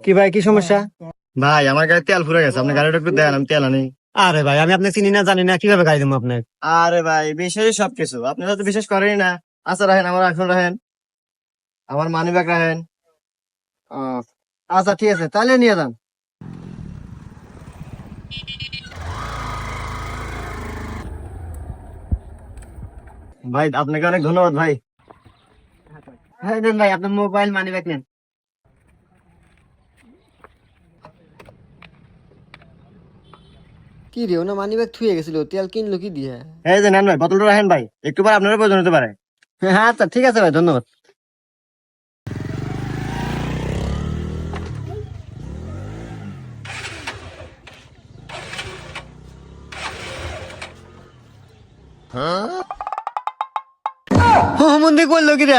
কি ভাই, কি সমস্যা? ভাই আমার গাড়ি তেল ফুরে গেছে, আপনি গাড়িটা একটু দেন, আমি তেল আনি। আরে ভাই, আমি আপনাকে চিনি না, জানি না, কিভাবে গাড়ি দেবো আপনাকে? আরে ভাই বিশ্বাসই সবকিছু, আপনি তো বিশ্বাস করেনই না। আচ্ছা রাখেন, আমার এখন রাখেন, আমার মানি ব্যাগ রাখেন। আহ, আচ্ছা ঠিক আছে, তাহলে নিয়ে যান। ভাই আপনাকে অনেক ধন্যবাদ ভাই। হ্যাঁ নেন ভাই, আপনার মোবাইল মানি ব্যাগ নেন। কি রে, ওনা মানি ব্যাগ থুয়ে গেছিল, তেল কিনলো কি দিয়ে? এই যে নেন ভাই, বোতলটা রাখেন ভাই, একটু পর আপনারও প্রয়োজন হতে পারে। হ্যাঁ আচ্ছা ঠিক আছে ভাই, ধন্যবাদ। ও মন্দির করলো কি রে?